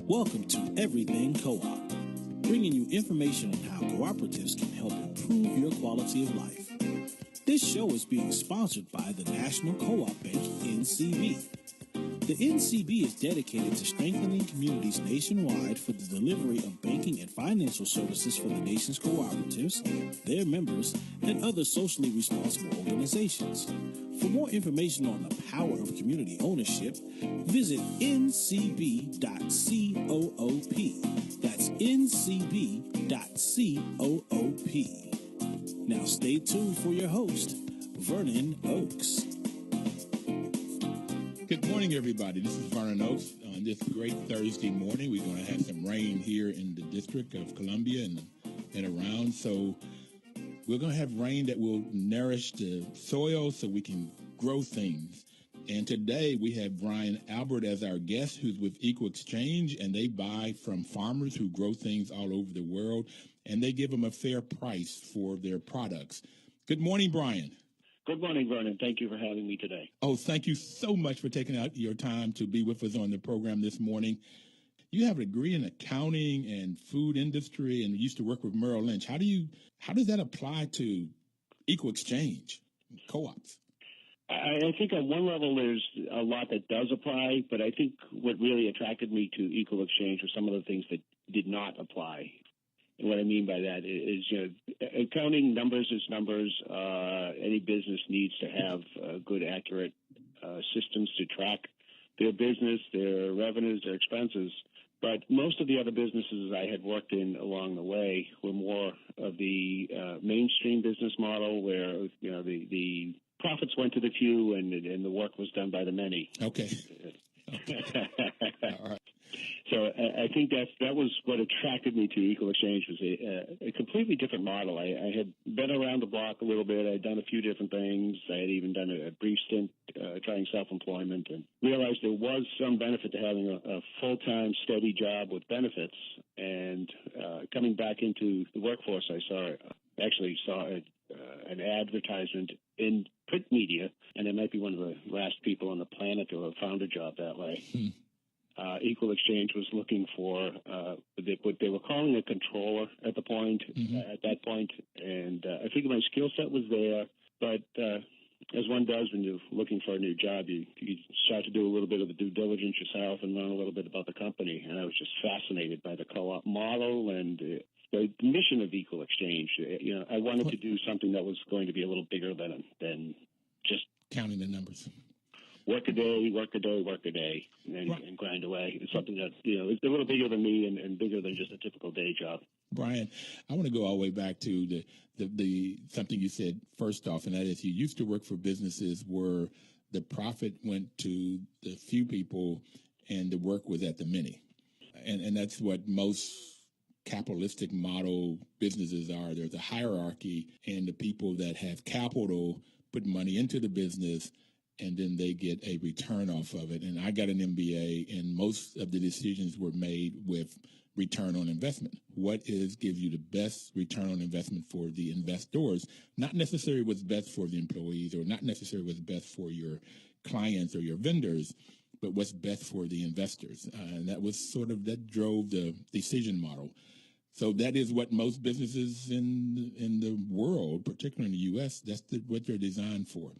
Welcome to Everything Co-op, bringing you information on how cooperatives can help improve your quality of life. This show is being sponsored by the National Co-op Bank, NCB. The NCB is dedicated to strengthening communities nationwide for the delivery of banking and financial services for the nation's cooperatives, their members, and other socially responsible organizations. For more information on the power of community ownership, visit ncb.coop. That's ncb.coop. Now stay tuned for your host, Vernon Oakes. Good morning, everybody. This is Vernon Oakes. On this great Thursday morning, we're going to have some rain here in the District of Columbia and around. So we're going to have rain that will nourish the soil so we can grow things. And today we have Brian Albert as our guest, who's with Equal Exchange, and they buy from farmers who grow things all over the world, and they give them a fair price for their products. Good morning, Brian. Good morning, Vernon. Thank you for having me today. Oh, thank you so much for taking out your time to be with us on the program this morning. You have a degree in accounting and food industry and used to work with Merrill Lynch. How does that apply to Equal Exchange co-ops? I think on one level there's a lot that does apply, but I think what really attracted me to Equal Exchange were some of the things that did not apply. And what I mean by that is, accounting numbers is numbers. Any business needs to have good, accurate systems to track their business, their revenues, their expenses. But most of the other businesses I had worked in along the way were more of the mainstream business model where, the profits went to the few and the work was done by the many. Okay. All right. So I think that was what attracted me to Equal Exchange was a completely different model. I had been around the block a little bit. I had done a few different things. I had even done a brief stint trying self-employment and realized there was some benefit to having a full-time, steady job with benefits. And coming back into the workforce, I saw an advertisement in print media, and I might be one of the last people on the planet to have found a job that way. Equal Exchange was looking for what they were calling a controller at that point, and I figured my skill set was there. But as one does when you're looking for a new job, you start to do a little bit of the due diligence yourself and learn a little bit about the company. And I was just fascinated by the co-op model and the mission of Equal Exchange. I wanted to do something that was going to be a little bigger than just counting the numbers. Work a day, and grind away. It's something that, it's a little bigger than me and bigger than just a typical day job. Brian, I want to go all the way back to the something you said first off, and that is you used to work for businesses where the profit went to the few people and the work was at the many. And that's what most capitalistic model businesses are. There's a hierarchy, and the people that have capital put money into the business, and then they get a return off of it. And I got an MBA, and most of the decisions were made with return on investment. What gives you the best return on investment for the investors? Not necessarily what's best for the employees or not necessarily what's best for your clients or your vendors, but what's best for the investors. And that drove the decision model. So that is what most businesses in the world, particularly in the U.S., that's what they're designed for.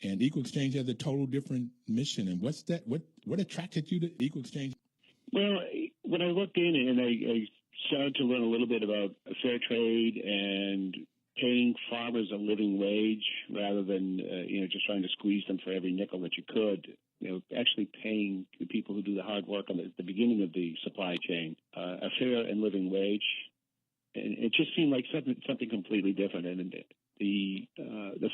And Equal Exchange has a total different mission. And what's that? What attracted you to Equal Exchange? Well, when I looked in and I started to learn a little bit about fair trade and paying farmers a living wage rather than just trying to squeeze them for every nickel that you could. Actually paying the people who do the hard work on the beginning of the supply chain a fair and living wage, and it just seemed like something completely different. And the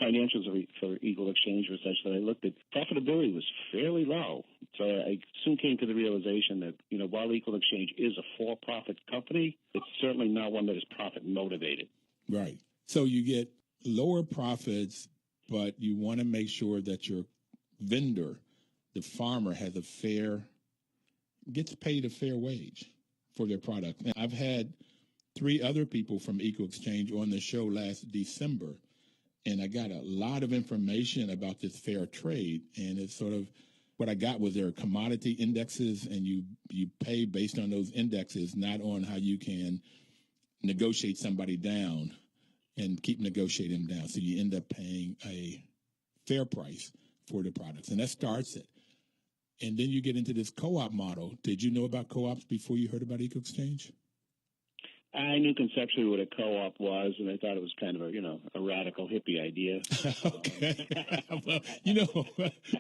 financials for Equal Exchange were such that I looked at profitability was fairly low. So I soon came to the realization that, while Equal Exchange is a for-profit company, it's certainly not one that is profit motivated. Right. So you get lower profits, but you want to make sure that your vendor, the farmer, gets paid a fair wage for their product. Now, I've had 3 other people from Equal Exchange on the show last December, and I got a lot of information about this fair trade, and it's sort of what I got was there are commodity indexes, and you pay based on those indexes, not on how you can negotiate somebody down and keep negotiating them down. So you end up paying a fair price for the products, and that starts it. And then you get into this co-op model. Did you know about co-ops before you heard about EcoExchange? I knew conceptually what a co-op was, and I thought it was kind of a radical hippie idea. Okay. Well,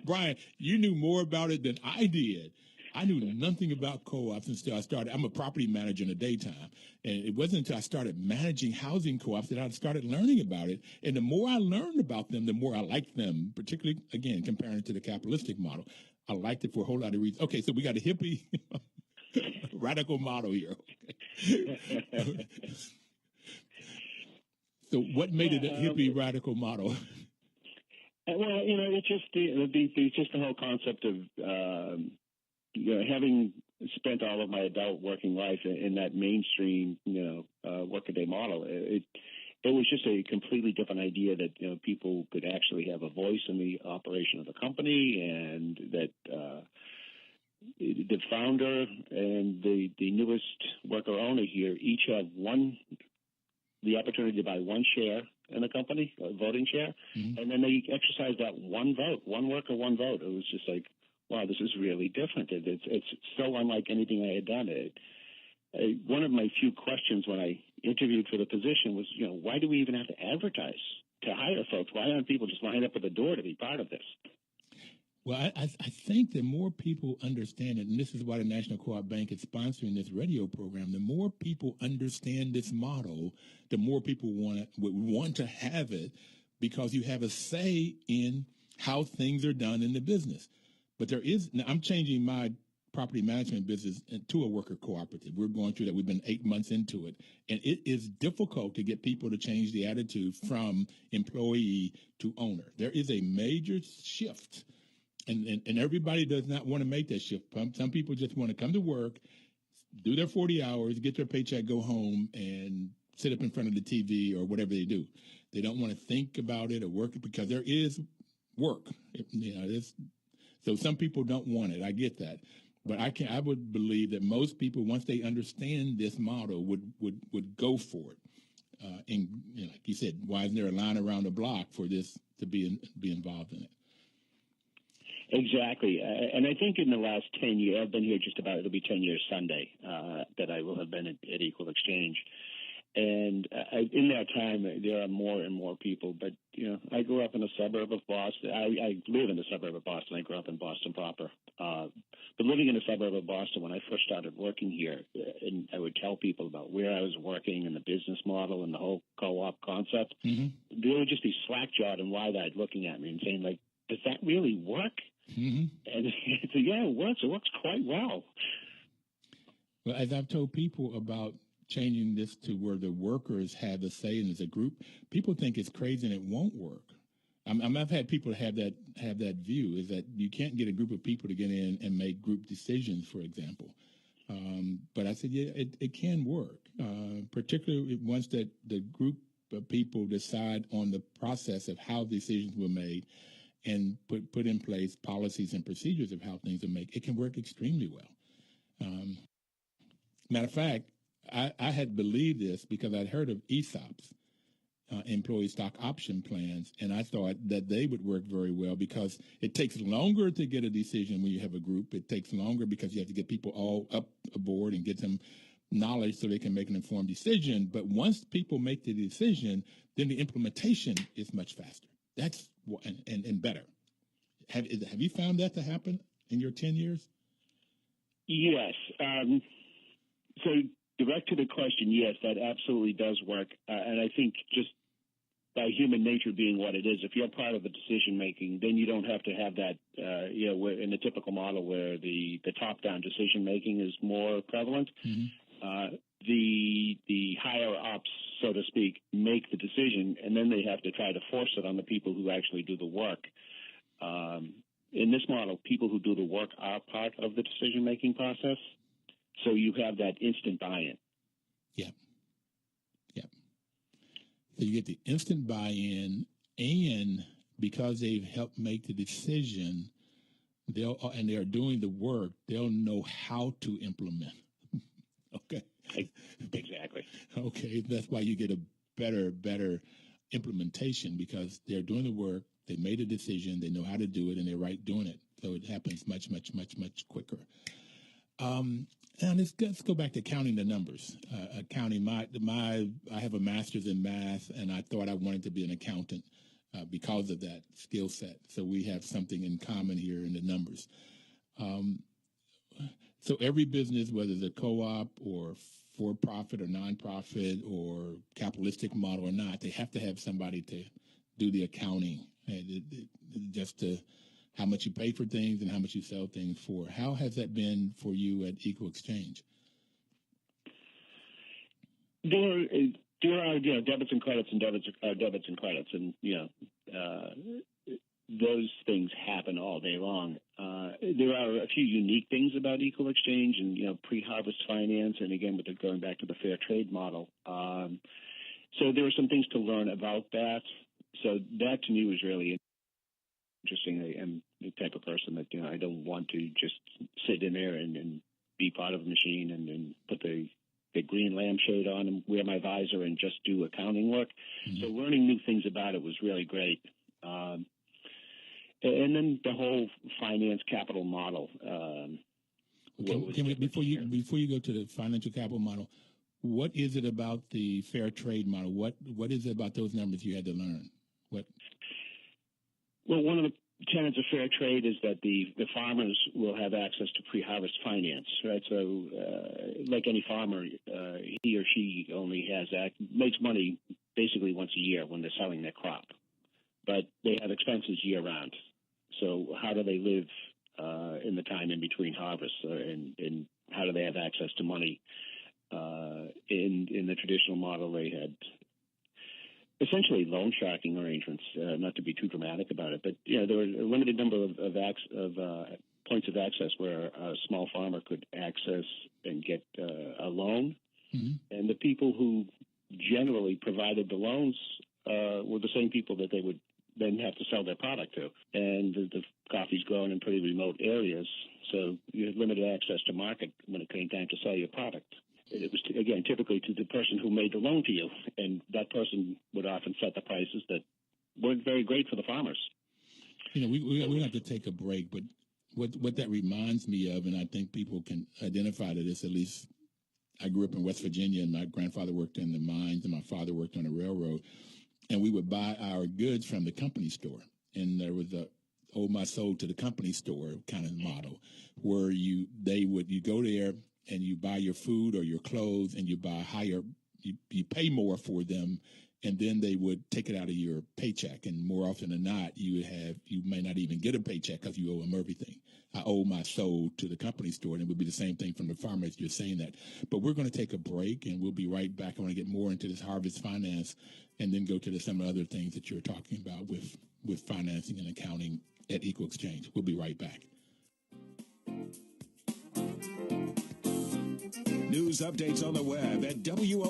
Brian, you knew more about it than I did. I knew nothing about co-ops until I started. I'm a property manager in the daytime, and it wasn't until I started managing housing co-ops that I started learning about it. And the more I learned about them, the more I liked them, particularly, again, comparing it to the capitalistic model. I liked it for a whole lot of reasons. Okay, so we got a hippie radical model here. Okay. So what made it a hippie radical model? Well, it's just the whole concept of having spent all of my adult working life in that mainstream workaday model. It was just a completely different idea that people could actually have a voice in the operation of the company, and that the founder and the newest worker owner here each have the opportunity to buy one share in a company, a voting share, and then they exercise that one vote, one worker, one vote. It was just like, wow, this is really different. It's so unlike anything I had done. One of my few questions when I interviewed for the position was, why do we even have to advertise to hire folks? Why aren't people just lined up at the door to be part of this? Well, I think the more people understand it, and this is why the National Co-op Bank is sponsoring this radio program, the more people understand this model, the more people would want to have it, because you have a say in how things are done in the business. But now I'm changing my property management business into a worker cooperative. We're going through that. We've been 8 months into it. And it is difficult to get people to change the attitude from employee to owner. There is a major shift. And everybody does not want to make that shift. Some people just want to come to work, do their 40 hours, get their paycheck, go home, and sit up in front of the TV or whatever they do. They don't want to think about it or work it, because there is work. So some people don't want it. I get that. But I would believe that most people, once they understand this model, would go for it. And like you said, why isn't there a line around the block for this to be involved in it? Exactly. And I think in the last 10 years, I've been here it'll be 10 years Sunday that I will have been at Equal Exchange. And in that time, there are more and more people. But, I grew up in a suburb of Boston. I live in a suburb of Boston. I grew up in Boston proper. But living in a suburb of Boston, when I first started working here, and I would tell people about where I was working and the business model and the whole co-op concept, they would just be slack-jawed and wide-eyed looking at me and saying, like, does that really work? And so, yeah, it works. It works quite well. Well, as I've told people about changing this to where the workers have a say in as a group, people think it's crazy and it won't work. I've had people have that view, is that you can't get a group of people to get in and make group decisions, for example. But I said, yeah, it can work, particularly once that the group of people decide on the process of how decisions were made and put in place policies and procedures of how things are made. It can work extremely well. Matter of fact, I had believed this because I'd heard of ESOPs, employee stock option plans, and I thought that they would work very well because it takes longer to get a decision when you have a group. It takes longer because you have to get people all up aboard and get them knowledge so they can make an informed decision. But once people make the decision, then the implementation is much faster. That's and better. Have you found that to happen in your 10 years? Yes. So direct to the question, yes, that absolutely does work. And I think just by human nature being what it is, if you're part of the decision making, then you don't have to have that, where in the typical model where the top-down decision making is more prevalent. The higher ups, so to speak, make the decision, and then they have to try to force it on the people who actually do the work. In this model, people who do the work are part of the decision-making process, so you have that instant buy-in. Yeah. So you get the instant buy-in, and because they've helped make the decision, and they are doing the work, they'll know how to implement. Okay. Exactly. Okay. That's why you get a better implementation, because they're doing the work. They made a decision. They know how to do it, and they're right doing it. So it happens much quicker. And let's go back to counting the numbers. Accounting. I have a master's in math, and I thought I wanted to be an accountant because of that skill set. So we have something in common here in the numbers. So every business, whether it's a co-op or for-profit or non-profit or capitalistic model or not, they have to have somebody to do the accounting, just to how much you pay for things and how much you sell things for. How has that been for you at Equal Exchange? There are debits and credits and debits and credits, and those things happen all day long. There are a few unique things about Equal Exchange and pre-harvest finance, and again going back to the fair trade model. So there are some things to learn about that. So that to me was really interesting. I am the type of person that I don't want to just sit in there and be part of a machine and put the green lampshade on and wear my visor and just do accounting work. Mm-hmm. So learning new things about it was really great. And then the whole finance capital model. Before you go to the financial capital model, what is it about the fair trade model? What is it about those numbers you had to learn? What? Well, one of the tenets of fair trade is that the farmers will have access to pre-harvest finance, right? So, like any farmer, he or she only makes money basically once a year when they're selling their crop, but they have expenses year round. So, how do they live in the time in between harvests, and how do they have access to money? In the traditional model, they had essentially loan sharking arrangements, not to be too dramatic about it, but there were a limited number of points of access where a small farmer could access and get a loan. Mm-hmm. And the people who generally provided the loans were the same people that they would then have to sell their product to. And the coffee's grown in pretty remote areas, so you had limited access to market when it came time to sell your product. It was, again, typically to the person who made the loan to you, and that person would often set the prices that weren't very great for the farmers. We have to take a break, but what that reminds me of, and I think people can identify to this, at least I grew up in West Virginia, and my grandfather worked in the mines, and my father worked on a railroad, and we would buy our goods from the company store, and there was a owe my soul to the company store kind of model, where you go there and you buy your food or your clothes, and you buy you pay more for them, and then they would take it out of your paycheck. And more often than not, you may not even get a paycheck because you owe them everything. I owe my soul to the company store, and it would be the same thing from the farmer as you're saying that. But we're going to take a break, and we'll be right back. I want to get more into this harvest finance, and then go to some of the other things that you're talking about with financing and accounting at Equal Exchange. We'll be right back. News updates on the web at WOLDCnews.com.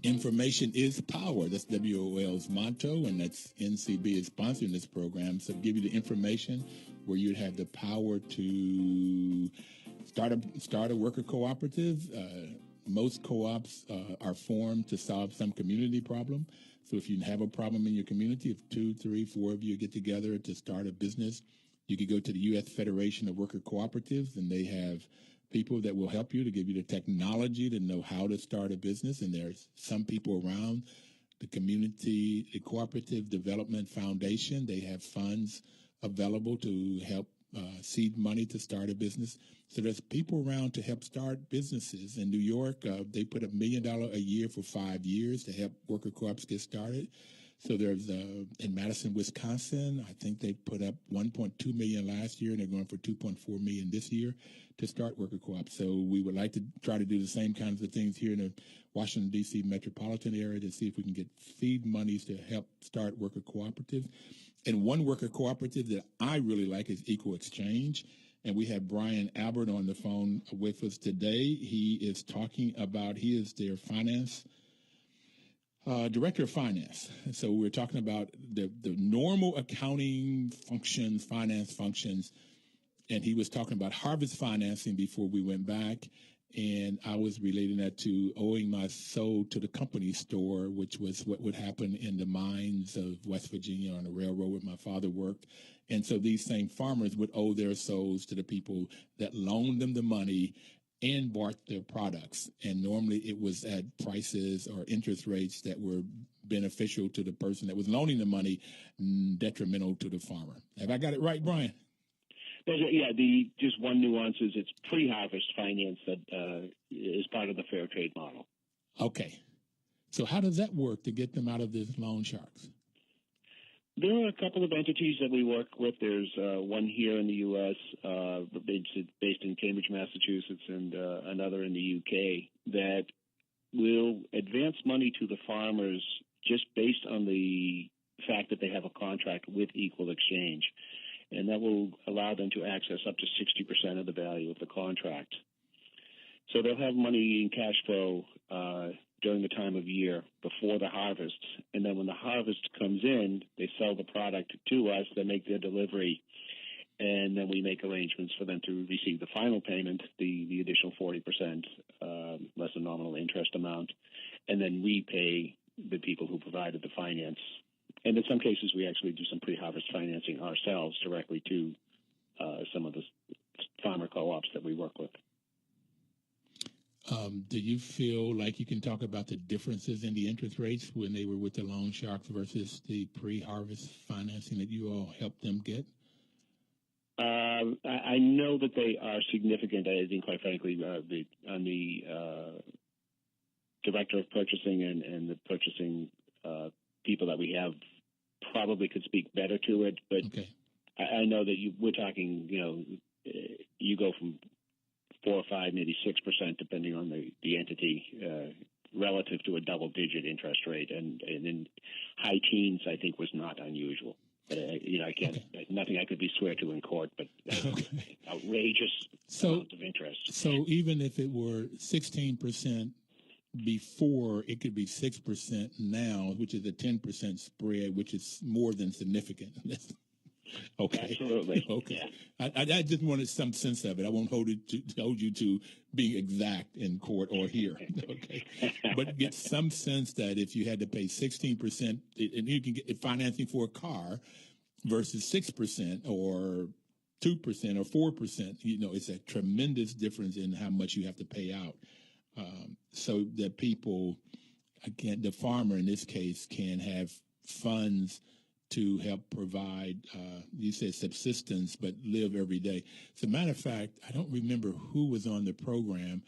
Information is power. That's WOL's motto, and that's NCB is sponsoring this program. So give you the information where you'd have the power to start a worker cooperative. Most co-ops are formed to solve some community problem. So if you have a problem in your community, if 2, 3, 4 of you get together to start a business, you could go to the U.S. Federation of Worker Cooperatives, and they have people that will help you to give you the technology to know how to start a business. And there's some people around the community, the Cooperative Development Foundation. They have funds available to help seed money to start a business. So there's people around to help start businesses. In New York, they put $1 million a year for 5 years to help worker co-ops get started. So there's in Madison, Wisconsin, I think they put up $1.2 million last year, and they're going for $2.4 million this year to start worker co-ops. So we would like to try to do the same kinds of things here in the Washington, D.C. metropolitan area to see if we can get seed monies to help start worker cooperatives. And one worker cooperative that I really like is Equal Exchange. And we have Brian Albert on the phone with us today. He is talking about, he is their finance Director of Finance. So we're talking about the normal accounting functions, finance functions, and he was talking about harvest financing before we went back. And I was relating that to owing my soul to the company store, which was what would happen in the mines of West Virginia on the railroad where my father worked. And so these same farmers would owe their souls to the people that loaned them the money and bought their products. And normally it was at prices or interest rates that were beneficial to the person that was loaning the money, detrimental to the farmer. Have I got it right, Brian? Yeah, just one nuance is it's pre-harvest finance that is part of the fair trade model. Okay. So how does that work to get them out of this loan sharks? There are a couple of entities that we work with. There's one here in the U.S., based in Cambridge, Massachusetts, and another in the UK that will advance money to the farmers just based on the fact that they have a contract with Equal Exchange. And that will allow them to access up to 60% of the value of the contract. So they'll have money in cash flow during the time of year before the harvest. And then when the harvest comes in, they sell the product to us, they make their delivery, and then we make arrangements for them to receive the final payment, the additional 40%, less the nominal interest amount, and then we pay the people who provided the finance. And in some cases, we actually do some pre-harvest financing ourselves directly to some of the farmer co-ops that we work with. Do you feel like you can talk about the differences in the interest rates when they were with the loan sharks versus the pre-harvest financing that you all helped them get? I know that they are significant. I think, quite frankly, on the director of purchasing and the purchasing people that we have probably could speak better to it. But okay. I know that we're talking, you go from 4 or 5, maybe 6%, depending on the entity, relative to a double-digit interest rate, and in high teens, I think, was not unusual. But I can't, nothing I could be swear to in court, but outrageous amount of interest. So even if it were 16% before, it could be 6% now, which is a 10% spread, which is more than significant. Okay. Absolutely. Okay. Yeah. I just wanted some sense of it. I won't hold you to being exact in court or here. Okay. But get some sense that if you had to pay 16%, and you can get financing for a car versus 6% or 2% or 4%, it's a tremendous difference in how much you have to pay out. So that people, again, the farmer in this case, can have funds to help provide, you said subsistence, but live every day. As a matter of fact, I don't remember who was on the program,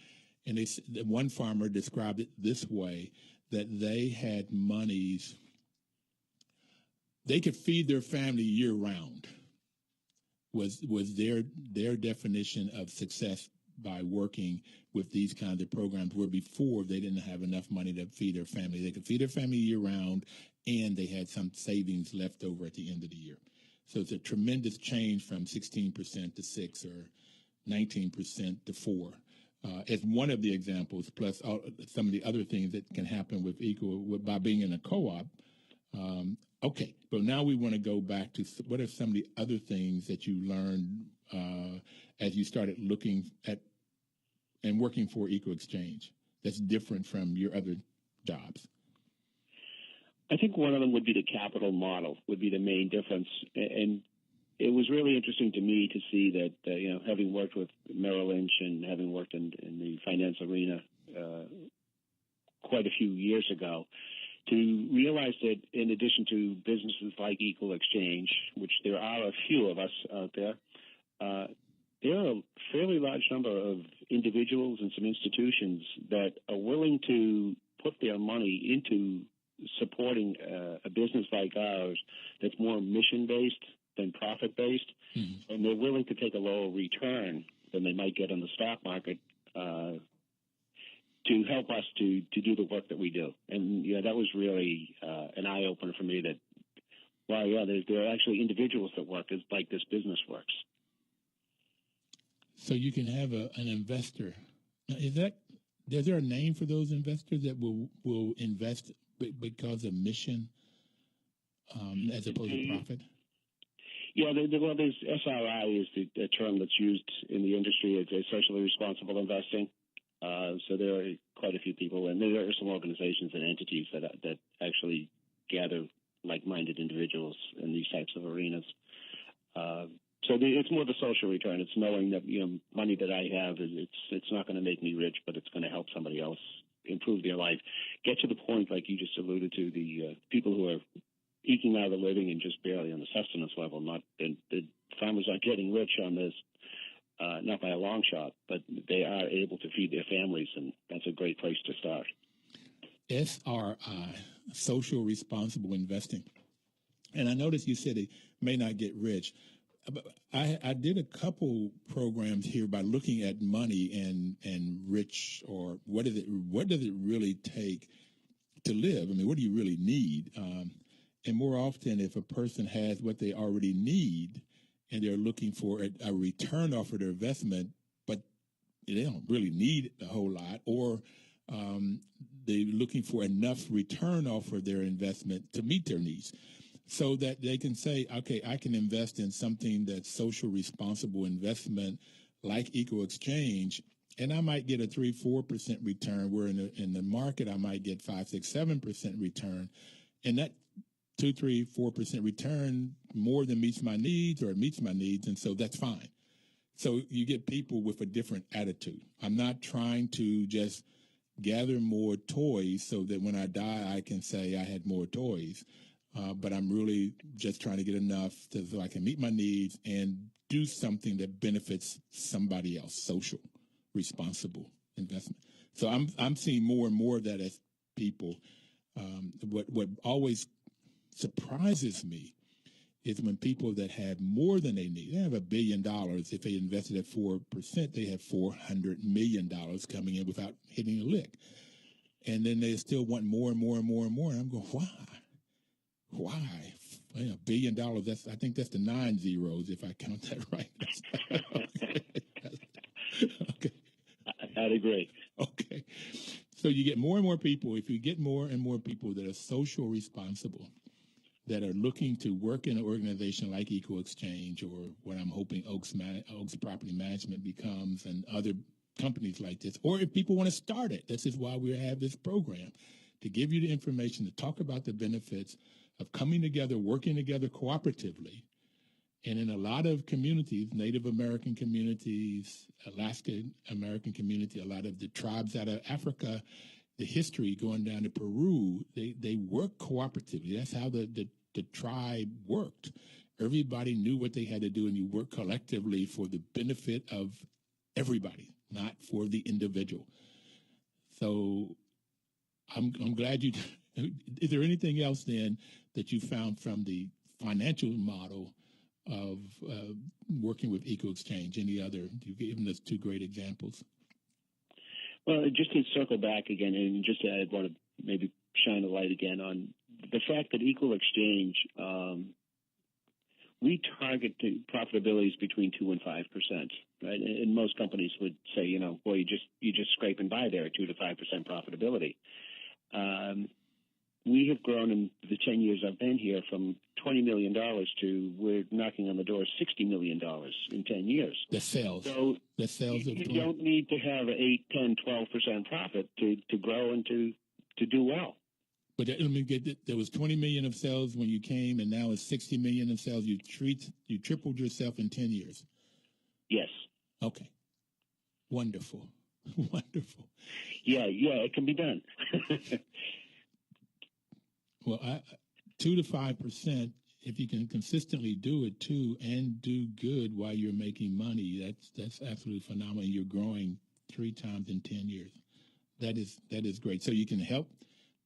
and one farmer described it this way, that they had monies, they could feed their family year round, was their definition of success by working with these kinds of programs, where before they didn't have enough money to feed their family. They could feed their family year round, and they had some savings left over at the end of the year. So it's a tremendous change from 16% to 6 or 19% to 4. As one of the examples, plus some of the other things that can happen with Equal by being in a co-op. Okay, but now we want to go back to what are some of the other things that you learned as you started looking at and working for Equal Exchange that's different from your other jobs? I think one of them would be the capital model would be the main difference. And it was really interesting to me to see that, having worked with Merrill Lynch and having worked in the finance arena quite a few years ago, to realize that in addition to businesses like Equal Exchange, which there are a few of us out there, there are a fairly large number of individuals and some institutions that are willing to put their money into supporting a business like ours that's more mission-based than profit-based, mm-hmm. and they're willing to take a lower return than they might get on the stock market to help us to do the work that we do. And that was really an eye-opener for me that, wow, there are actually individuals that work like this business works. So you can have an investor. Is there a name for those investors that will invest because of mission as opposed to profit? Yeah, well, there's SRI is the term that's used in the industry. It's socially responsible investing. So there are quite a few people, and there are some organizations and entities that actually gather like-minded individuals in these types of arenas. So it's more the social return. It's knowing that money that I have it's not going to make me rich, but it's going to help somebody else improve their life, get to the point like you just alluded to, the people who are eking out a living and just barely on the sustenance level. Not the farmers aren't getting rich on this, not by a long shot, but they are able to feed their families, and that's a great place to start. SRI, social responsible investing. And I noticed you said it may not get rich. I did a couple programs here by looking at money and rich, or what does it really take to live? I mean, what do you really need? And more often, if a person has what they already need and they're looking for a return off of their investment, but they don't really need a whole lot, or they're looking for enough return off of their investment to meet their needs, so that they can say, okay, I can invest in something that's social responsible investment like Equal Exchange, and I might get a 3-4% return, where in the market I might get 5-6-7% return. And that 2-3-4% return more than meets my needs, or it meets my needs, and so that's fine. So you get people with a different attitude. I'm not trying to just gather more toys so that when I die I can say I had more toys. But I'm really just trying to get enough so I can meet my needs and do something that benefits somebody else, social, responsible investment. So I'm seeing more and more of that as people. What always surprises me is when people that have more than they need, they have $1 billion. If they invested at 4%, they have $400 million coming in without hitting a lick. And then they still want more and more and more and more. And I'm going, why? Why? $1 billion, I think that's the 9 zeros, if I count that right. Okay. I'd agree. Okay. So you get more and more people. If you get more and more people that are social responsible, that are looking to work in an organization like Equal Exchange, or what I'm hoping Oaks Property Management becomes, and other companies like this, or if people want to start it, this is why we have this program, to give you the information, to talk about the benefits of coming together, working together cooperatively. And in a lot of communities, Native American communities, Alaska American community, a lot of the tribes out of Africa, the history going down to Peru, they work cooperatively. That's how the tribe worked. Everybody knew what they had to do, and you work collectively for the benefit of everybody, not for the individual. So I'm glad you. Is there anything else then that you found from the financial model of working with Equal Exchange? Any other? You've given us 2 great examples. Well, just to circle back again, and just I want to maybe shine a light again on the fact that Equal Exchange, we target the profitabilities between 2 and 5%, right? And most companies would say, boy, you just scrape and buy there at 2 to 5% profitability. We have grown in the 10 years I've been here from $20 million to we're knocking on the door of $60 million in 10 years. The sales. So the sales. You don't need to have 8, 10, 12% profit to grow and to do well. But let me get it. There was 20 million of sales when you came, and now it's 60 million of sales. You tripled yourself in 10 years. Yes. Okay. Wonderful. Wonderful. Yeah, it can be done. Well, 2 to 5%, if you can consistently do it too, and do good while you're making money, that's absolutely phenomenal. You're growing 3 times in 10 years. That is great. So you can help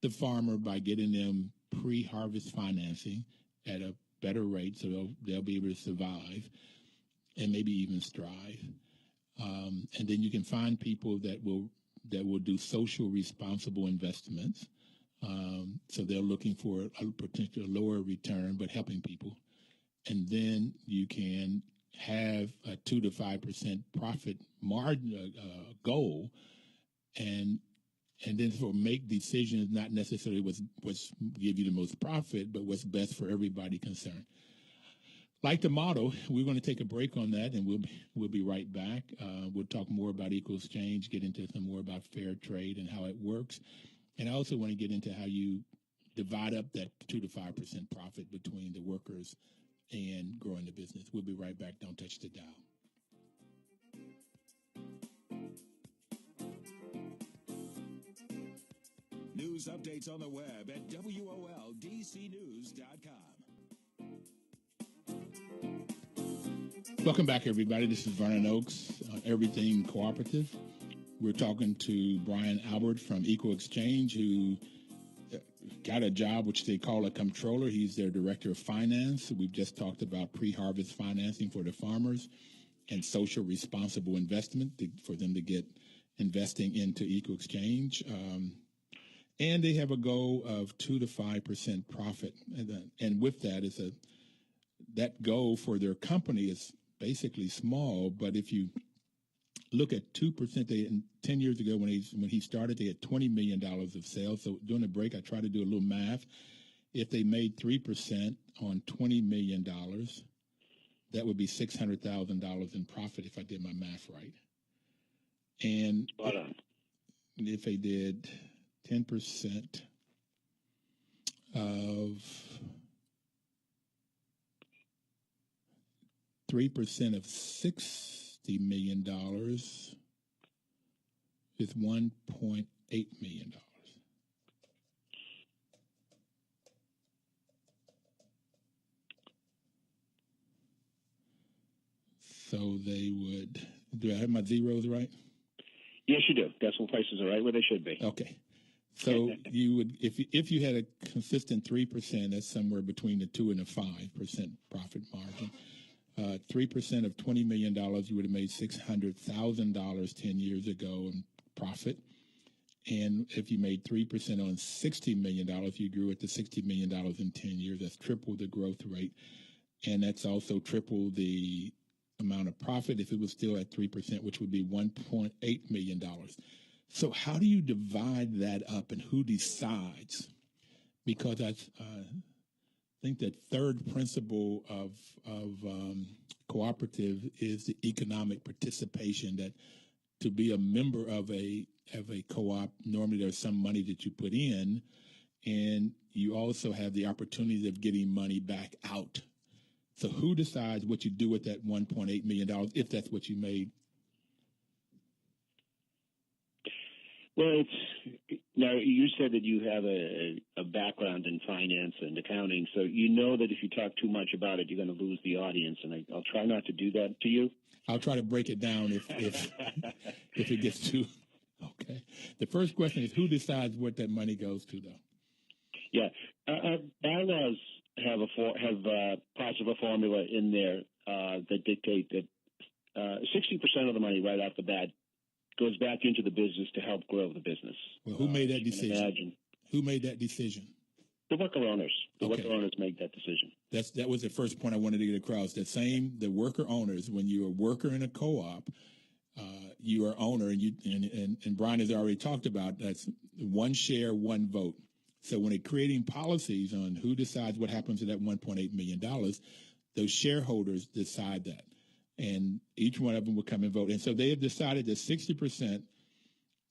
the farmer by getting them pre-harvest financing at a better rate, so they'll be able to survive and maybe even strive. And then you can find people that will do social responsible investments. So they're looking for a potential lower return, but helping people. And then you can have a 2 to 5% profit margin goal, and and then for make decisions not necessarily what's give you the most profit, but what's best for everybody concerned. Like the model, we're going to take a break on that, and we'll be right back. We'll talk more about equal exchange, get into some more about fair trade and how it works, and I also want to get into how you divide up that 2 to 5% profit between the workers and growing the business. We'll be right back. Don't touch the dial. News updates on the web at WOLDCnews.com. Welcome back, everybody. This is Vernon Oaks, Everything Cooperative. We're talking to Brian Albert from Equal Exchange, who got a job which they call a comptroller. He's their director of finance. We've just talked about pre-harvest financing for the farmers and social responsible investment for them to get investing into Equal Exchange. And they have a goal of 2 to 5% profit. And with that that goal for their company is basically small, but if you look at 2%, 10 years ago when he started, they had $20 million of sales. So during the break, I tried to do a little math. If they made 3% on $20 million, that would be $600,000 in profit if I did my math right. And if they did 10% of 3% of $60 million is $1.8 million. So they would, do I have my zeros right? Yes, you do. Decimal places are right where they should be. Okay. So you would, if you had a consistent 3%, that's somewhere between the 2 and the 5% profit margin. 3% of $20 million, you would have made $600,000 10 years ago in profit. And if you made 3% on $60 million, you grew it to $60 million in 10 years. That's triple the growth rate. And that's also triple the amount of profit if it was still at 3%, which would be $1.8 million. So how do you divide that up, and who decides? Because I think that third principle of cooperative is the economic participation, that to be a member of a co-op, normally there's some money that you put in, and you also have the opportunity of getting money back out. So who decides what you do with that $1.8 million, if that's what you made? Well, now you said that you have a background in finance and accounting, so you know that if you talk too much about it, you're going to lose the audience, and I'll try not to do that to you. I'll try to break it down if if it gets too okay. The first question is, who decides what that money goes to, though? Yeah, bylaws have parts of a formula in there that dictate that 60% of the money right off the bat goes back into the business to help grow the business. Well, who made that decision? Who made that decision? The worker owners. The worker owners make that decision. That was the first point I wanted to get across. The worker owners. When you're a worker in a co-op, you are owner, and Brian has already talked about that's one share, one vote. So when they're creating policies on who decides what happens to that $1.8 million, those shareholders decide that. And each one of them will come and vote. And so they have decided that 60%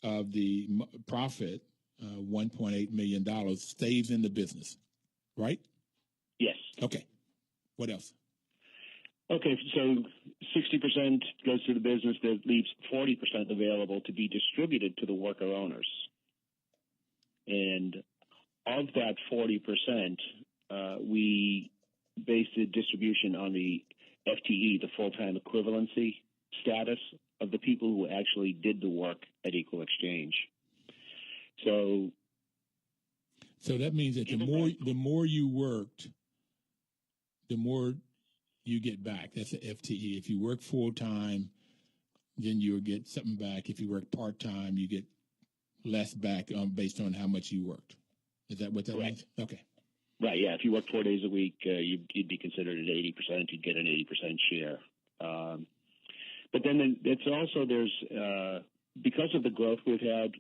of the profit, $1.8 million, stays in the business, right? Yes. Okay. What else? Okay, so 60% goes to the business. That leaves 40% available to be distributed to the worker owners. And of that 40%, we base the distribution on the FTE, the full-time equivalency status of the people who actually did the work at Equal Exchange. So that means that the more you worked, the more you get back. That's the FTE. If you work full-time, then you'll get something back. If you work part-time, you get less back based on how much you worked. Is that what that means? Okay. Right, yeah. If you work 4 days a week, you'd be considered at 80%. You'd get an 80% share. But then it's also there's because of the growth we've had,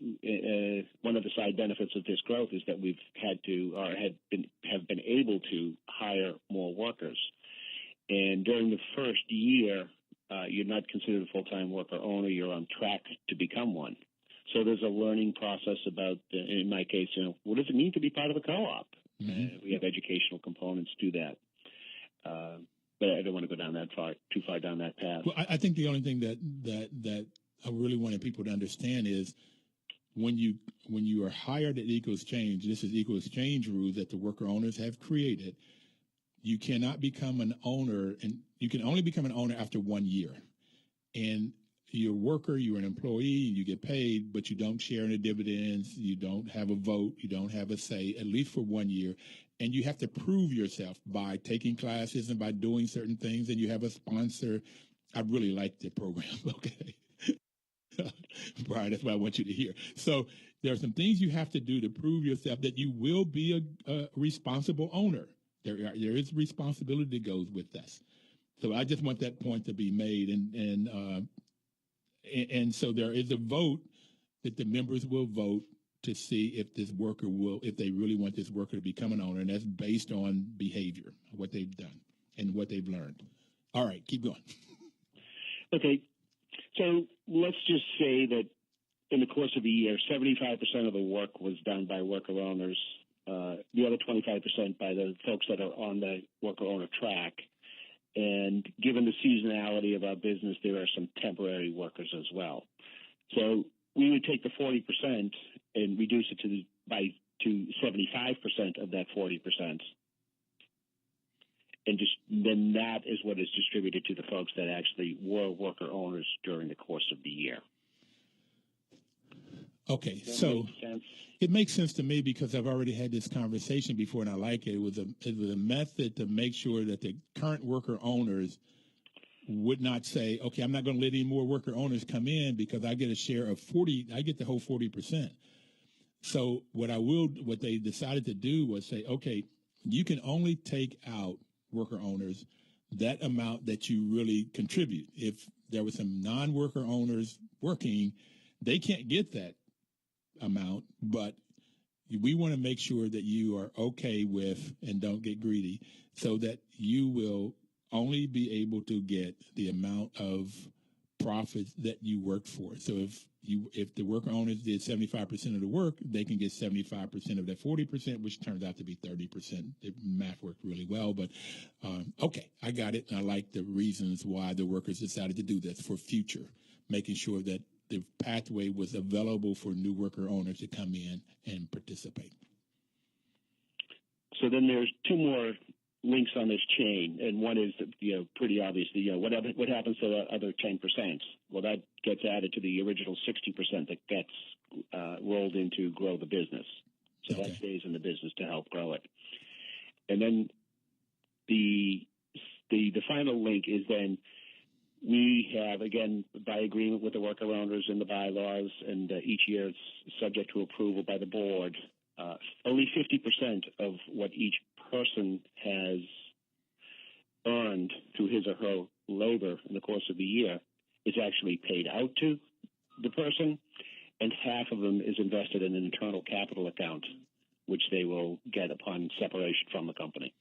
one of the side benefits of this growth is that we've had to, or have been able to hire more workers. And during the first year, you're not considered a full-time worker owner. You're on track to become one. So there's a learning process about, in my case, what does it mean to be part of a co-op? Mm-hmm. We have educational components to that. But I don't want to go too far down that path. Well, I think the only thing that I really wanted people to understand is when you are hired at Equal Exchange, this is Equal Exchange rules that the worker owners have created. You cannot become an owner, and you can only become an owner after 1 year. And you're a worker, you're an employee, you get paid, but you don't share in the dividends, you don't have a vote, you don't have a say, at least for 1 year. And you have to prove yourself by taking classes and by doing certain things, and you have a sponsor. I really like the program, okay? Brian, that's what I want you to hear. So there are some things you have to do to prove yourself that you will be a responsible owner. There is responsibility that goes with this. So I just want that point to be made, and so there is a vote that the members will vote to see if this worker if they really want this worker to become an owner, and that's based on behavior, what they've done and what they've learned. All right, keep going. Okay, so let's just say that in the course of the year, 75% of the work was done by worker owners, the other 25% by the folks that are on the worker owner track. And given the seasonality of our business, there are some temporary workers as well. So we would take the 40% and reduce it to 75% of that 40%. And then that is what is distributed to the folks that actually were worker owners during the course of the year. Okay, so it makes sense to me because I've already had this conversation before, and I like it. It was a method to make sure that the current worker owners would not say, okay, I'm not going to let any more worker owners come in because I get a share of 40, I get the whole 40%. So what they decided to do was say, okay, you can only take out worker owners that amount that you really contribute. If there were some non-worker owners working, they can't get that amount, but we want to make sure that you are okay with and don't get greedy so that you will only be able to get the amount of profits that you worked for. So if the worker owners did 75% of the work, they can get 75% of that 40%, which turns out to be 30%. The math worked really well, but okay, I got it. I like the reasons why the workers decided to do this for future, making sure that the pathway was available for new worker owners to come in and participate. So then there's two more links on this chain, and one is pretty obviously what happens to the other 10%? Well, that gets added to the original 60% that gets rolled into grow the business. So that stays in the business to help grow it. And then the final link is then we have, again, by agreement with the worker owners in the bylaws, and each year it's subject to approval by the board, only 50% of what each person has earned through his or her labor in the course of the year is actually paid out to the person, and half of them is invested in an internal capital account, which they will get upon separation from the company.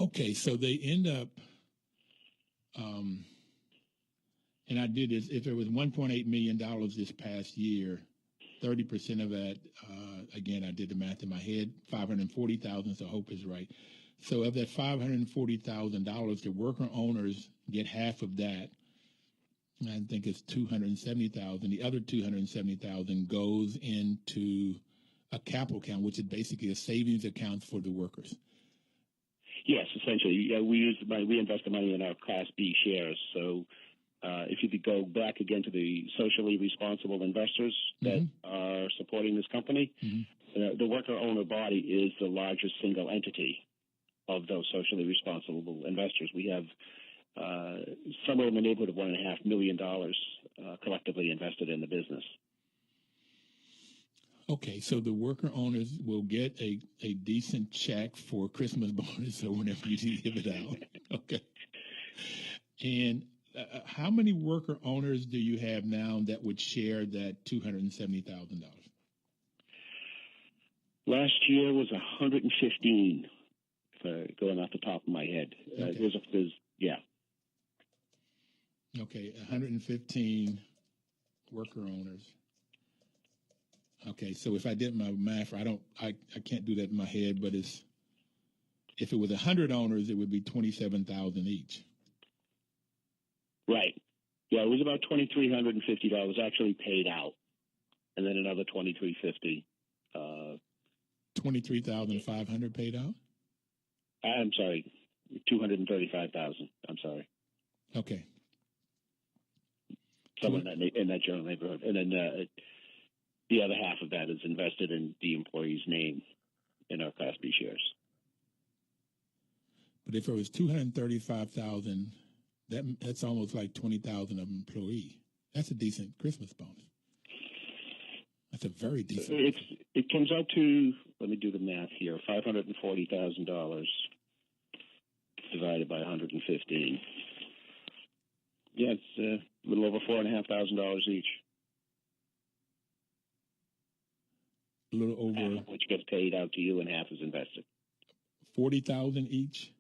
Okay, so they end up... and I did this, if it was $1.8 million this past year, 30% of that, again, I did the math in my head, $540,000, so I hope is right. So of that $540,000, the worker owners get half of that. I think it's $270,000. The other $270,000 goes into a capital account, which is basically a savings account for the workers. Yes, essentially. Yeah, we invest the money in our Class B shares. So if you could go back again to the socially responsible investors that are supporting this company, the worker owner body is the largest single entity of those socially responsible investors. We have somewhere in the neighborhood of $1.5 million collectively invested in the business. Okay, so the worker owners will get a decent check for Christmas bonus or whenever you give it out. Okay. And how many worker owners do you have now that would share that $270,000? Last year was 115, going off the top of my head. Okay. Yeah. Okay, 115 worker owners. Okay, so if I did my math, I can't do that in my head, but if it was 100 owners, it would be $27,000 each. Right. Yeah, it was about $2,350 actually paid out, and then another $2,350. $23,500 paid out. I'm sorry, $235,000. I'm sorry. Okay. Somewhere in that general neighborhood, and then the other half of that is invested in the employee's name in our Class B shares. But if it was $235,000, that's almost like $20,000 of employee. That's a decent Christmas bonus. That's a very decent. It comes out to, let me do the math here, $540,000 divided by 115. Yeah, it's a little over $4,500 each. A little over. Half of which gets paid out to you, and half is invested. $40,000 each.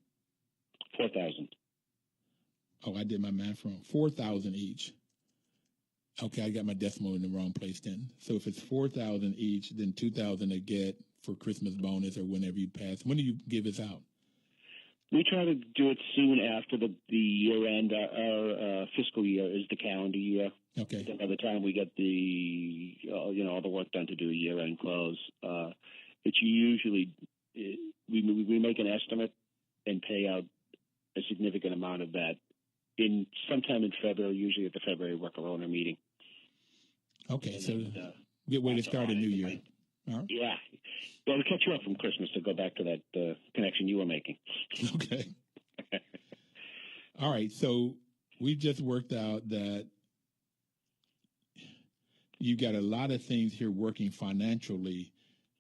4,000. Oh, I did my math wrong. 4,000 each. Okay, I got my decimal in the wrong place then. So if it's 4,000 each, then 2,000 to get for Christmas bonus or whenever you pass. When do you give this out? We try to do it soon after the year end. Our fiscal year is the calendar year. Okay. Then by the time we get all the work done to do a year end close, it's usually we make an estimate and pay out a significant amount of that sometime in February, usually at the February worker owner meeting. Okay, so good way to start a new year. All right. Yeah. Well, to catch you up from Christmas, to go back to that connection you were making. Okay. All right, so we just worked out that you got a lot of things here working financially.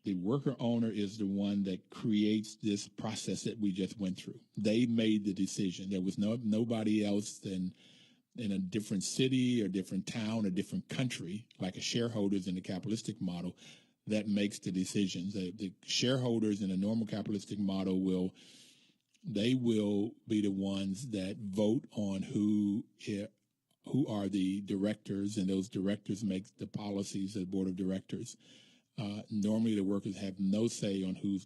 The worker owner is the one that creates this process that we just went through. They made the decision. There was nobody else in a different city or different town or different country, like a shareholders in the capitalistic model, that makes the decisions. The shareholders in a normal capitalistic model will be the ones that vote on who are the directors, and those directors make the policies of the board of directors. Normally, the workers have no say on who's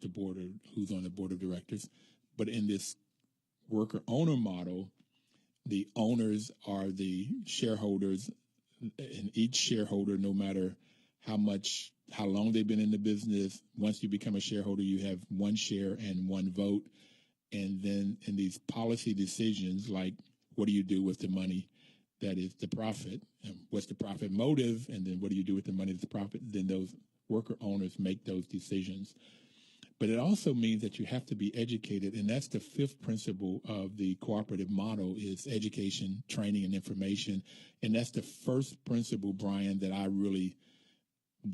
on the board of directors. But in this worker owner model, the owners are the shareholders, and each shareholder, no matter how long they've been in the business, once you become a shareholder, you have one share and one vote. And then in these policy decisions, like what do you do with the money that is the profit, and what's the profit motive, and then what do you do with the money that's the profit, then those worker owners make those decisions. But it also means that you have to be educated, and that's the fifth principle of the cooperative model is education, training, and information. And that's the first principle, Brian, that I really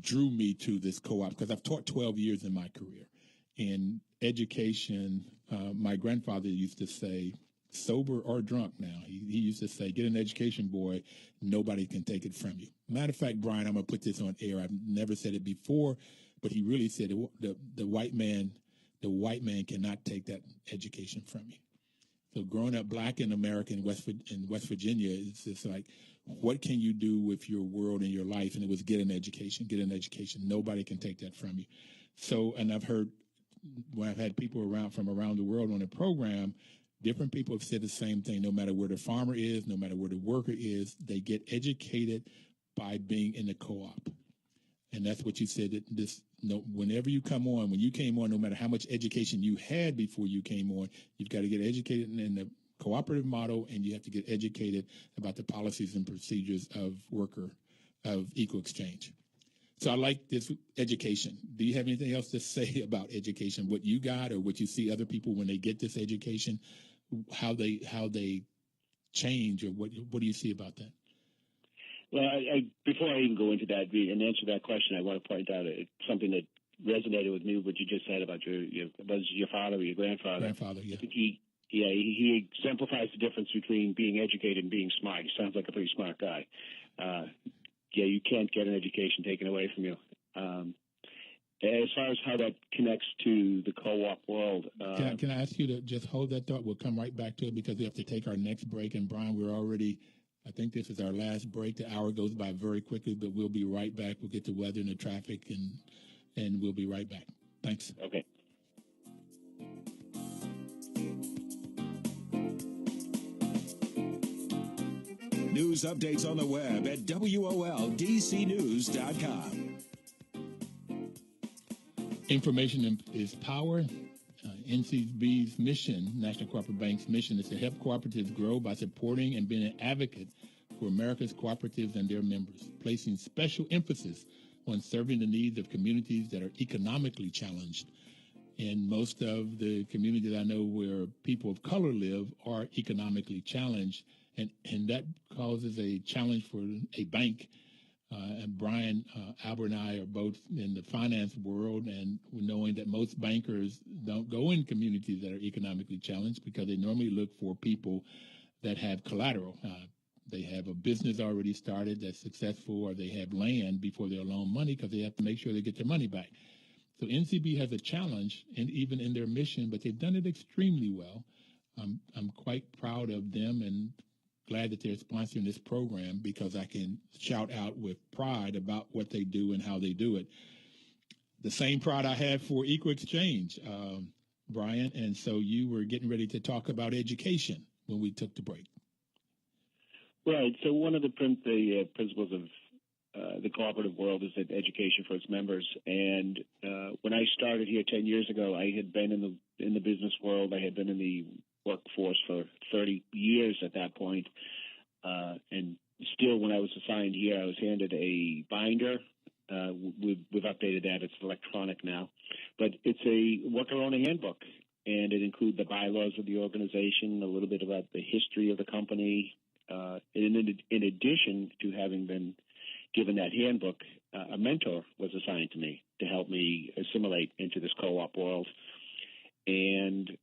drew me to this co-op, because I've taught 12 years in my career. In education, my grandfather used to say, sober or drunk now, he used to say, get an education, boy, nobody can take it from you. Matter of fact, Brian, I'm going to put this on air. I've never said it before, but he really said the white man cannot take that education from you. So growing up black in America in West Virginia, it's just like, what can you do with your world and your life? And it was get an education. Nobody can take that from you. So, and I've heard when I've had people from around the world on the program, different people have said the same thing. No matter where the farmer is, no matter where the worker is, they get educated by being in the co-op. And that's what you said. Whenever you come on, when you came on, no matter how much education you had before you came on, you've got to get educated in the cooperative model, and you have to get educated about the policies and procedures of equal exchange. So I like this education. Do you have anything else to say about education? What you got, or what you see other people when they get this education, how they change, or what do you see about that? Well, before I even go into that and answer that question, I want to point out something that resonated with me, what you just said about was your father or your grandfather. Grandfather, yeah. Yeah, he exemplifies the difference between being educated and being smart. He sounds like a pretty smart guy. Yeah, you can't get an education taken away from you. As far as how that connects to the co-op world. Can I ask you to just hold that thought? We'll come right back to it because we have to take our next break. And Brian, we're already, I think this is our last break. The hour goes by very quickly, but we'll be right back. We'll get the weather and the traffic, and we'll be right back. Thanks. Okay. News updates on the web at WOLDCnews.com. Information is power. NCB's mission, National Cooperative Bank's mission, is to help cooperatives grow by supporting and being an advocate for America's cooperatives and their members, placing special emphasis on serving the needs of communities that are economically challenged. And most of the communities I know where people of color live are economically challenged, and that causes a challenge for a bank. And Brian, Albert, and I are both in the finance world, and knowing that most bankers don't go in communities that are economically challenged because they normally look for people that have collateral. They have a business already started that's successful, or they have land before they'll loan money because they have to make sure they get their money back. So NCB has a challenge, and even in their mission, but they've done it extremely well. I'm quite proud of them and glad that they're sponsoring this program because I can shout out with pride about what they do and how they do it. The same pride I have for Equal Exchange, Brian, and so you were getting ready to talk about education when we took the break. Right. So one of the principles of the cooperative world is that education for its members. And when I started here 10 years ago, I had been in the business world. I had been in the workforce for 30 years at that point. And still, when I was assigned here, I was handed a binder. We've updated that. It's electronic now. But it's a worker-owner handbook, and it includes the bylaws of the organization, a little bit about the history of the company. And in addition to having been given that handbook, a mentor was assigned to me to help me assimilate into this co-op world. And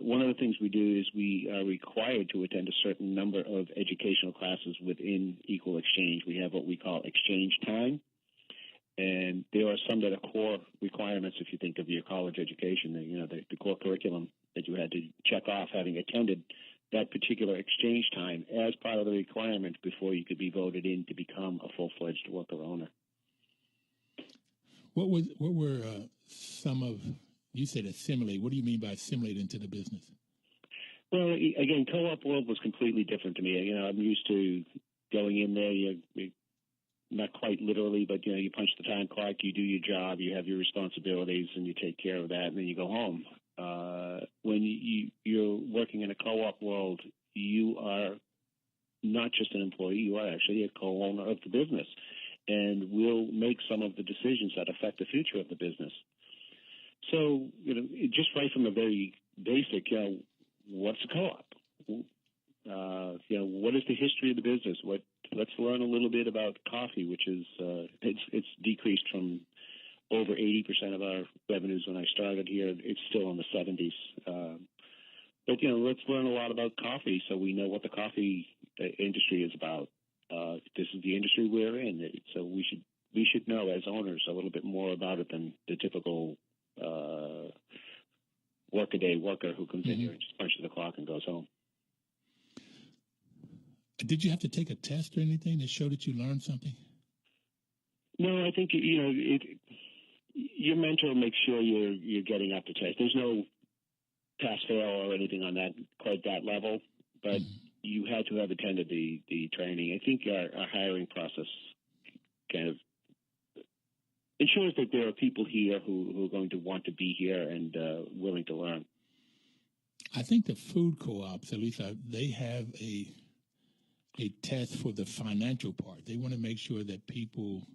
one of the things we do is we are required to attend a certain number of educational classes within Equal Exchange. We have what we call exchange time. And there are some that are core requirements if you think of your college education, the core curriculum that you had to check off having attended that particular exchange time as part of the requirement before you could be voted in to become a full-fledged worker owner. What were some of, you said assimilate. What do you mean by assimilate into the business? Well, again, co-op world was completely different to me. I'm used to going in there, not quite literally, but, you punch the time clock, you do your job, you have your responsibilities, and you take care of that, and then you go home. When you're working in a co-op world, you are not just an employee, you are actually a co-owner of the business, and will make some of the decisions that affect the future of the business. So, just right from the very basic, what's a co-op? What is the history of the business? Let's learn a little bit about coffee, which is it's decreased from over 80% of our revenues when I started here. It's still in the 70s. But let's learn a lot about coffee so we know what the coffee industry is about. This is the industry we're in, so we should know as owners a little bit more about it than the typical workaday worker who comes in here and just punches the clock and goes home. Did you have to take a test or anything to show that you learned something? No, I think your mentor makes sure you're getting up to test. There's no pass fail or anything on that quite that level, but you had to have attended the training. I think our hiring process kind of ensures that there are people here who are going to want to be here and willing to learn. I think the food co-ops, at least they have a test for the financial part. They want to make sure that people,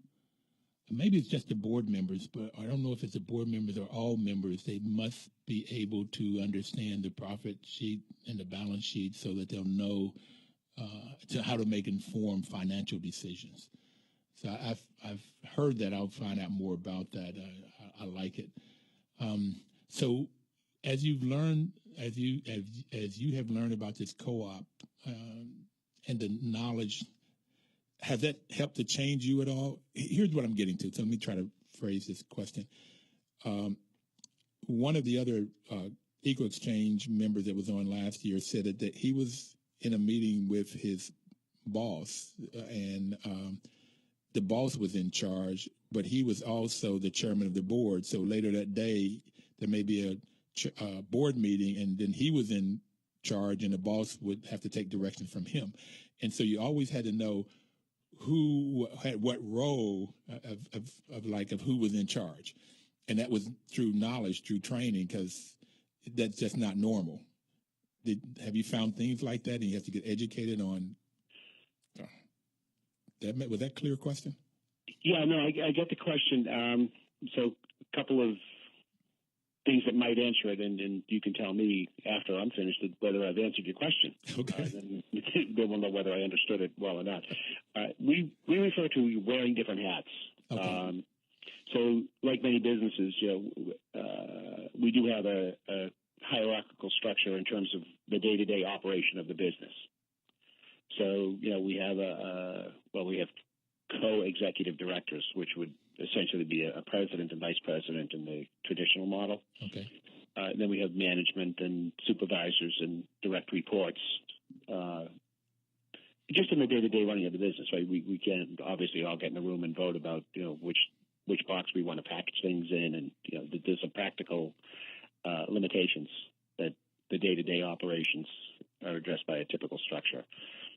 maybe it's just the board members, but I don't know if it's the board members or all members, they must be able to understand the profit sheet and the balance sheet so that they'll know how to make informed financial decisions. So I've heard that. I'll find out more about that. I like it. So as you've learned, as you have learned about this co-op and the knowledge, has that helped to change you at all? Here's what I'm getting to. So let me try to phrase this question. One of the other Eco Exchange members that was on last year said that he was in a meeting with his boss, and the boss was in charge, but he was also the chairman of the board. So later that day, there may be a board meeting, and then he was in charge, and the boss would have to take direction from him. And so you always had to know who had what role of who was in charge. And that was through knowledge, through training, because that's just not normal. Have you found things like that, and you have to get educated on that? Was that a clear question? Yeah, no, I get the question. So a couple of things that might answer it, and you can tell me after I'm finished whether I've answered your question. Okay. Then we'll know whether I understood it well or not. We refer to wearing different hats. Okay. So, like many businesses, we do have a hierarchical structure in terms of the day-to-day operation of the business. So, we have we have co-executive directors, which would essentially be a president and vice president in the traditional model. Okay. Then we have management and supervisors and direct reports. Just in the day-to-day running of the business, right? We can't obviously all get in a room and vote about which box we want to package things in, and there's some practical limitations that the day-to-day operations are addressed by a typical structure.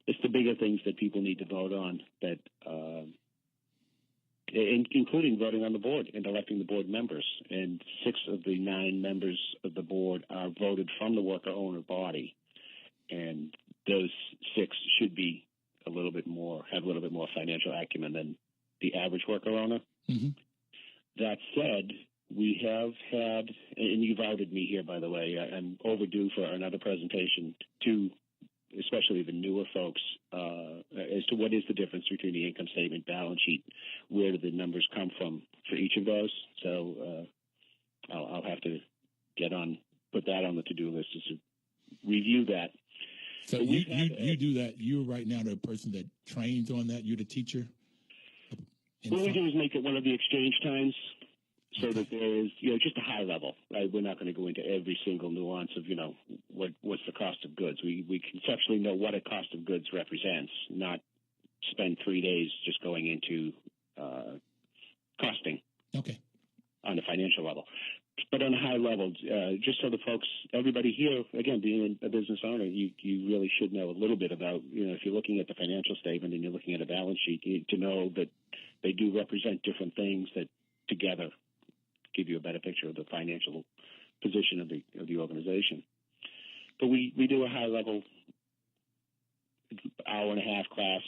It's the bigger things that people need to vote on, that including voting on the board and electing the board members. And 6 of the 9 members of the board are voted from the worker-owner body, and those 6 should be have a little bit more financial acumen than the average worker-owner. Mm-hmm. That said, we have had, and you've outed me here, by the way, I'm overdue for another presentation to especially the newer folks as to what is the difference between the income statement, balance sheet, where do the numbers come from for each of those. So I'll have to put that on the to-do list to review that. So you do that. You're right now the person that trains on that. You're the teacher. What we do is make it one of the exchange times, so that there is, just a high level, right? We're not going to go into every single nuance of, what's the cost of goods. We conceptually know what a cost of goods represents, not spend 3 days just going into costing. Okay. On the financial level. But on a high level, just so the folks, everybody here, again, being a business owner, you really should know a little bit about, if you're looking at the financial statement and you're looking at a balance sheet, you need to know that they do represent different things that together give you a better picture of the financial position of the organization. But we do a high level hour and a half class.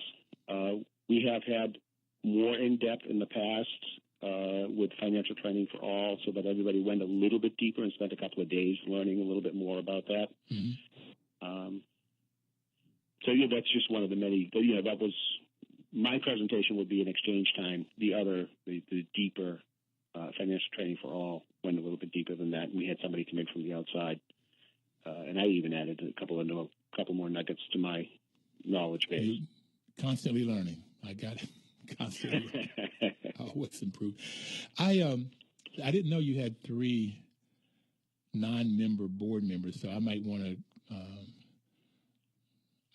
We have had more in depth in the past with financial training for all, so that everybody went a little bit deeper and spent a couple of days learning a little bit more about that. Mm-hmm. So that's just one of the many. That was my presentation. Would be an exchange time. The deeper financial training for all went a little bit deeper than that. We had somebody come in from the outside, and I even added a couple more nuggets to my knowledge base. You're constantly learning. I got it. Constantly always improve. I didn't know you had 3 non-member board members, so I might want to.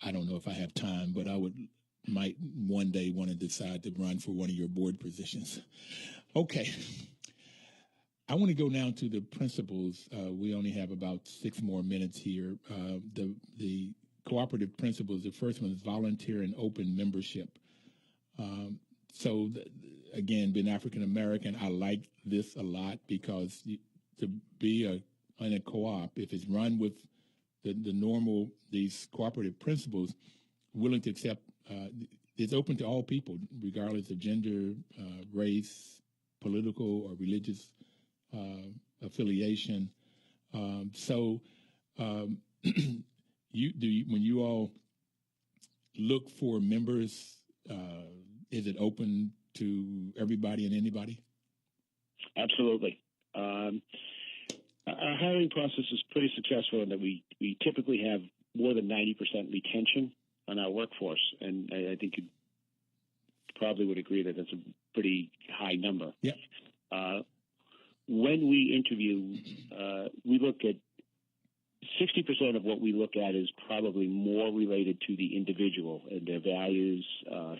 I don't know if I have time, but might one day want to decide to run for one of your board positions. Okay. I want to go now to the principles. We only have about 6 more minutes here. The cooperative principles. The first one is volunteer and open membership. Again, being African American, I like this a lot because to be in a co-op, if it's run with the normal, these cooperative principles, willing to accept, it's open to all people, regardless of gender, race, political or religious affiliation. When you all look for members, is it open to everybody and anybody? Absolutely. Our hiring process is pretty successful in that we typically have more than 90% retention on our workforce, and I think you probably would agree that that's a pretty high number. Yep. When we interview, we look at 60% of what we look at is probably more related to the individual and their values,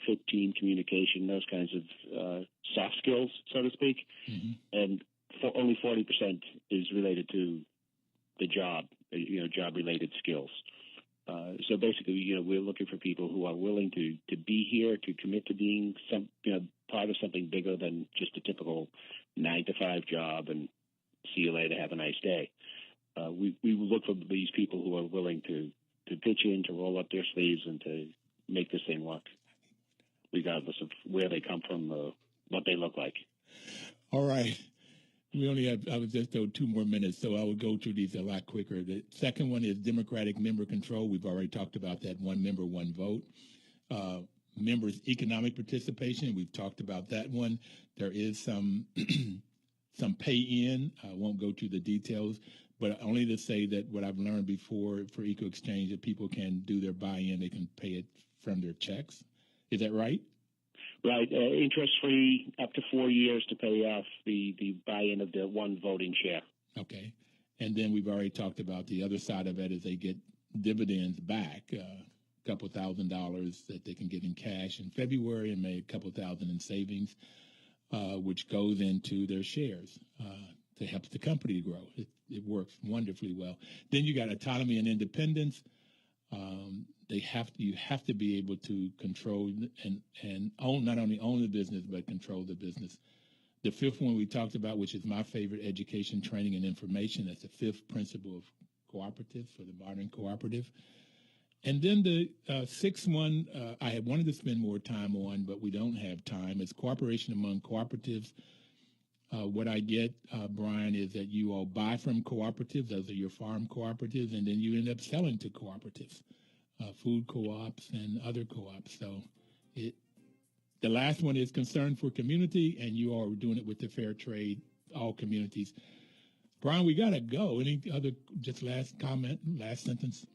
fit, team communication, those kinds of soft skills, so to speak. Mm-hmm. And only 40% is related to the job, job-related skills. So basically, we're looking for people who are willing to be here, to commit to being part of something bigger than just a typical 9-to-5 job and see you later, have a nice day. We look for these people who are willing to pitch in, to roll up their sleeves, and to make this thing work, regardless of where they come from or what they look like. All right. We only have, I was just told 2 more minutes, so I will go through these a lot quicker. The second one is democratic member control. We've already talked about that, 1 member, 1 vote. Members' economic participation, we've talked about that one. There is some some pay-in. I won't go through the details, but only to say that what I've learned before for EcoExchange, that people can do their buy-in, they can pay it from their checks. Is that right? Right, interest-free up to 4 years to pay off the buy-in of the 1 voting share. Okay. And then we've already talked about the other side of it is they get dividends back, a couple $1,000s that they can get in cash in February and maybe a couple $1,000 in savings, which goes into their shares to help the company grow. It works wonderfully well. Then you got autonomy and independence. You have to be able to control and own, not only own the business, but control the business. The 5th one we talked about, which is my favorite, education, training, and information. That's the 5th principle of cooperatives for the modern cooperative. And then the 6th one, I had wanted to spend more time on, but we don't have time. It's cooperation among cooperatives. What I get, Brian, is that you all buy from cooperatives. Those are your farm cooperatives, and then you end up selling to cooperatives, food co-ops and other co-ops. So the last one is concern for community, and you all are doing it with the fair trade, all communities. Brian, we got to go. Any other, just last comment, last sentence?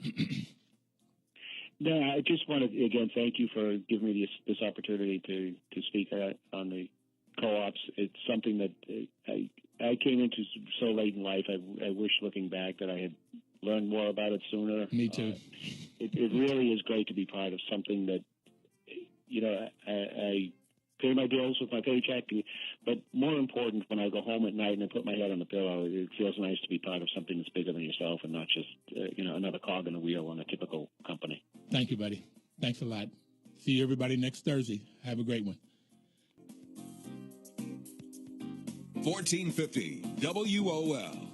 No, I just want to, again, thank you for giving me this opportunity to speak on the co-ops. It's something that I came into so late in life. I wish, looking back, that I had learned more about it sooner. Me too. It really is great to be part of something that, I pay my bills with my paycheck, but more important, when I go home at night and I put my head on the pillow, it feels nice to be part of something that's bigger than yourself and not just, another cog in the wheel on a typical company. Thank you, buddy. Thanks a lot. See you, everybody, next Thursday. Have a great one. 1450 WOL.